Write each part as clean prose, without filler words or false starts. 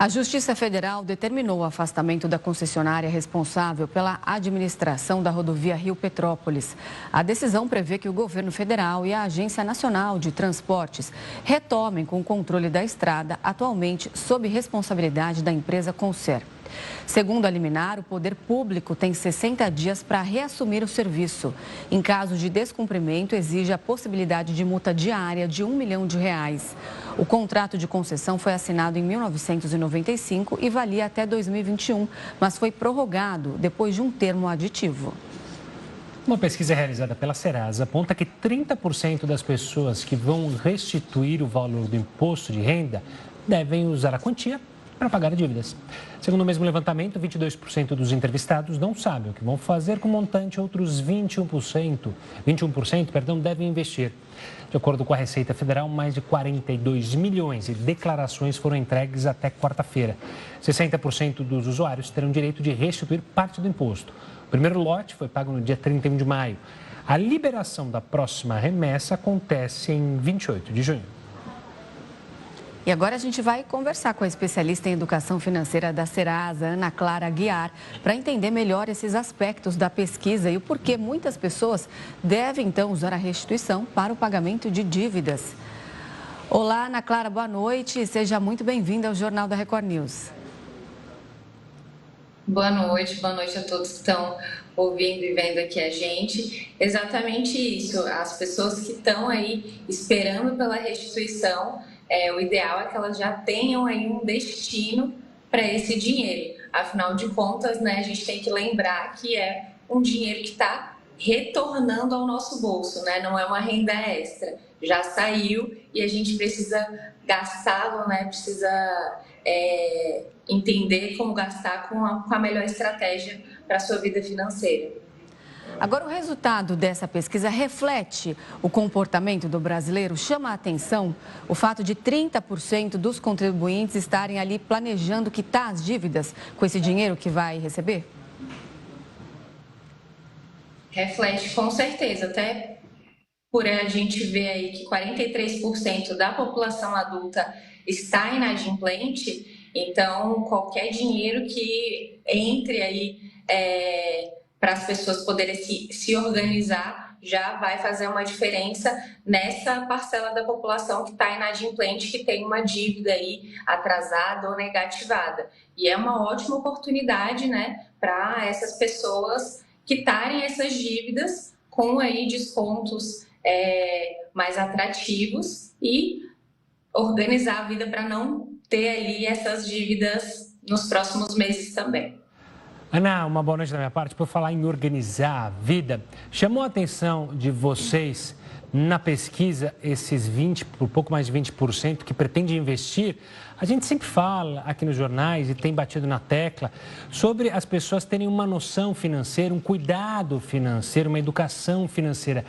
A Justiça Federal determinou o afastamento da concessionária responsável pela administração da rodovia Rio-Petrópolis. A decisão prevê que o governo federal e a Agência Nacional de Transportes retomem com o controle da estrada, atualmente sob responsabilidade da empresa Concer. Segundo a liminar, o poder público tem 60 dias para reassumir o serviço. Em caso de descumprimento, exige a possibilidade de multa diária de R$ 1 milhão. O contrato de concessão foi assinado em 1995 e valia até 2021, mas foi prorrogado depois de um termo aditivo. Uma pesquisa realizada pela Serasa aponta que 30% das pessoas que vão restituir o valor do imposto de renda devem usar a quantia para pagar dívidas. Segundo o mesmo levantamento, 22% dos entrevistados não sabem o que vão fazer com o montante, outros 21% devem investir. De acordo com a Receita Federal, mais de 42 milhões de declarações foram entregues até quarta-feira. 60% dos usuários terão direito de restituir parte do imposto. O primeiro lote foi pago no dia 31 de maio. A liberação da próxima remessa acontece em 28 de junho. E agora a gente vai conversar com a especialista em educação financeira da Serasa, Ana Clara Aguiar, para entender melhor esses aspectos da pesquisa e o porquê muitas pessoas devem, então, usar a restituição para o pagamento de dívidas. Olá, Ana Clara, boa noite. Seja muito bem-vinda ao Jornal da Record News. Boa noite a todos que estão ouvindo e vendo aqui a gente. Exatamente isso, as pessoas que estão aí esperando pela restituição, o ideal é que elas já tenham aí um destino para esse dinheiro. Afinal de contas, né, a gente tem que lembrar que é um dinheiro que está retornando ao nosso bolso, né? Não é uma renda extra. Já saiu e a gente precisa gastá-lo, né? Precisa entender como gastar com a melhor estratégia para a sua vida financeira. Agora, o resultado dessa pesquisa reflete o comportamento do brasileiro? Chama a atenção o fato de 30% dos contribuintes estarem ali planejando quitar as dívidas com esse dinheiro que vai receber? Reflete com certeza, até por a gente ver aí que 43% da população adulta está inadimplente, então qualquer dinheiro que entre aí para as pessoas poderem se organizar, já vai fazer uma diferença nessa parcela da população que está inadimplente, que tem uma dívida aí atrasada ou negativada. E é uma ótima oportunidade, né, para essas pessoas quitarem essas dívidas com aí descontos mais atrativos e organizar a vida para não ter ali essas dívidas nos próximos meses também. Ana, uma boa noite da minha parte. Por falar em organizar a vida, chamou a atenção de vocês na pesquisa esses por pouco mais de 20% que pretende investir? A gente sempre fala aqui nos jornais e tem batido na tecla sobre as pessoas terem uma noção financeira, um cuidado financeiro, uma educação financeira.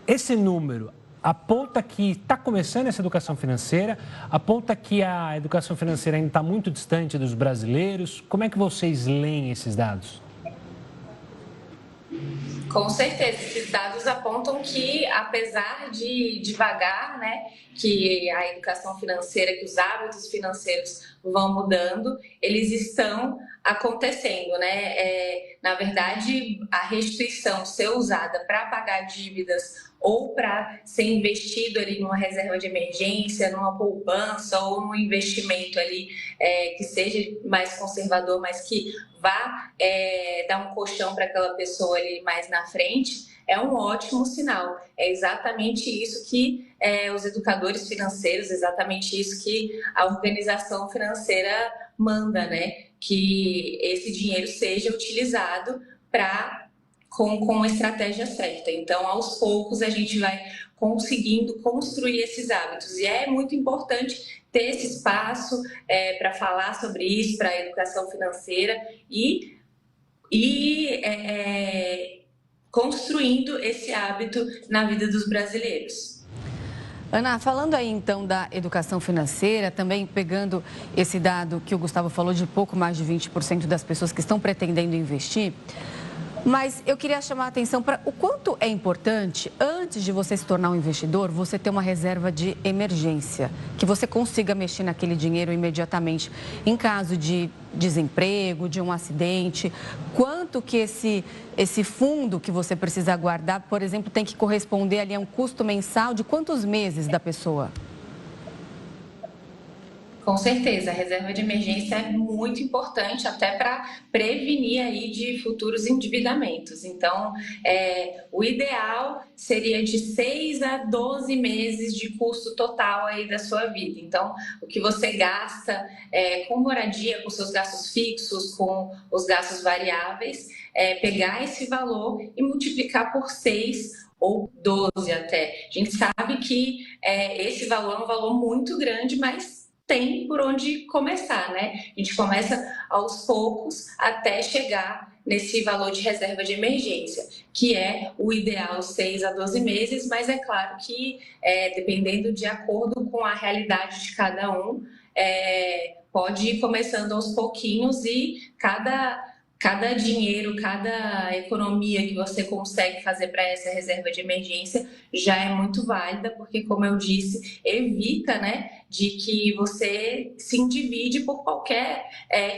Esse número aponta que está começando essa educação financeira, aponta que a educação financeira ainda está muito distante dos brasileiros. Como é que vocês leem esses dados? Com certeza, esses dados apontam que, apesar de devagar, né, que a educação financeira, que os hábitos financeiros vão mudando, eles estão acontecendo, né? Na verdade, a restituição ser usada para pagar dívidas ou para ser investido ali numa reserva de emergência, numa poupança ou num investimento ali que seja mais conservador, mas que vá dar um colchão para aquela pessoa ali mais na frente, é um ótimo sinal. É exatamente isso que os educadores financeiros, exatamente isso que a organização financeira manda, né? Que esse dinheiro seja utilizado com uma estratégia certa. Então, aos poucos, a gente vai conseguindo construir esses hábitos. E é muito importante ter esse espaço para falar sobre isso, para a educação financeira e construindo esse hábito na vida dos brasileiros. Ana, falando aí então da educação financeira, também pegando esse dado que o Gustavo falou de pouco mais de 20% das pessoas que estão pretendendo investir, Mas eu queria chamar a atenção para o quanto é importante, antes de você se tornar um investidor, você ter uma reserva de emergência, que você consiga mexer naquele dinheiro imediatamente, em caso de desemprego, de um acidente. Quanto que esse fundo que você precisa guardar, por exemplo, tem que corresponder ali a um custo mensal de quantos meses da pessoa? Com certeza, a reserva de emergência é muito importante até para prevenir aí de futuros endividamentos. Então, o ideal seria de 6 a 12 meses de custo total aí da sua vida. Então, o que você gasta com moradia, com seus gastos fixos, com os gastos variáveis, pegar esse valor e multiplicar por 6 ou 12 até. A gente sabe que esse valor é um valor muito grande, mas tem por onde começar, né? A gente começa aos poucos até chegar nesse valor de reserva de emergência, que é o ideal 6 a 12 meses, mas é claro que dependendo de acordo com a realidade de cada um, pode ir começando aos pouquinhos e cada dinheiro, cada economia que você consegue fazer para essa reserva de emergência já é muito válida, porque, como eu disse, evita, né, de que você se endivide por qualquer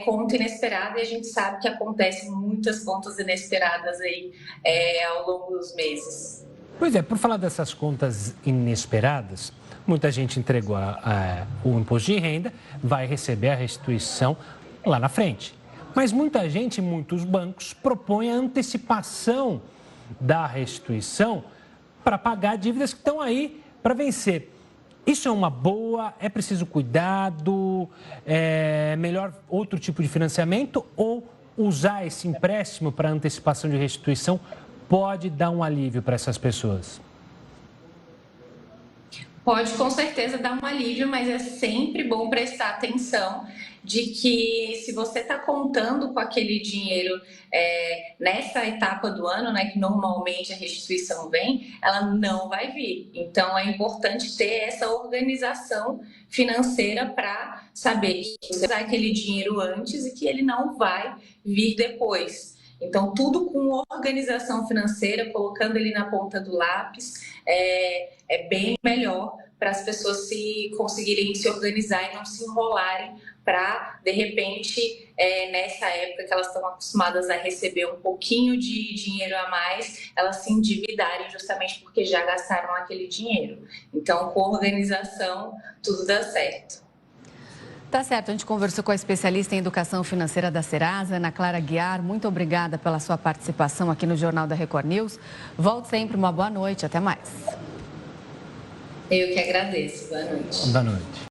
conta inesperada, e a gente sabe que acontecem muitas contas inesperadas aí ao longo dos meses. Pois é, por falar dessas contas inesperadas, muita gente entregou o imposto de renda, vai receber a restituição lá na frente. Mas muita gente, muitos bancos, propõem a antecipação da restituição para pagar dívidas que estão aí para vencer. Isso é uma boa? É preciso cuidado? É melhor outro tipo de financiamento? Ou usar esse empréstimo para antecipação de restituição pode dar um alívio para essas pessoas? Pode, com certeza, dar um alívio, mas é sempre bom prestar atenção de que se você está contando com aquele dinheiro nessa etapa do ano, né, que normalmente a restituição vem, ela não vai vir. Então, é importante ter essa organização financeira para saber que você usar aquele dinheiro antes e que ele não vai vir depois. Então, tudo com organização financeira, colocando ele na ponta do lápis, é bem melhor para as pessoas conseguirem se organizar e não se enrolarem para, de repente, nessa época que elas estão acostumadas a receber um pouquinho de dinheiro a mais, elas se endividarem justamente porque já gastaram aquele dinheiro. Então, com organização, tudo dá certo. Tá certo, a gente conversou com a especialista em educação financeira da Serasa, Ana Clara Guiar. Muito obrigada pela sua participação aqui no Jornal da Record News. Volte sempre, uma boa noite, até mais. Eu que agradeço, boa noite. Boa noite.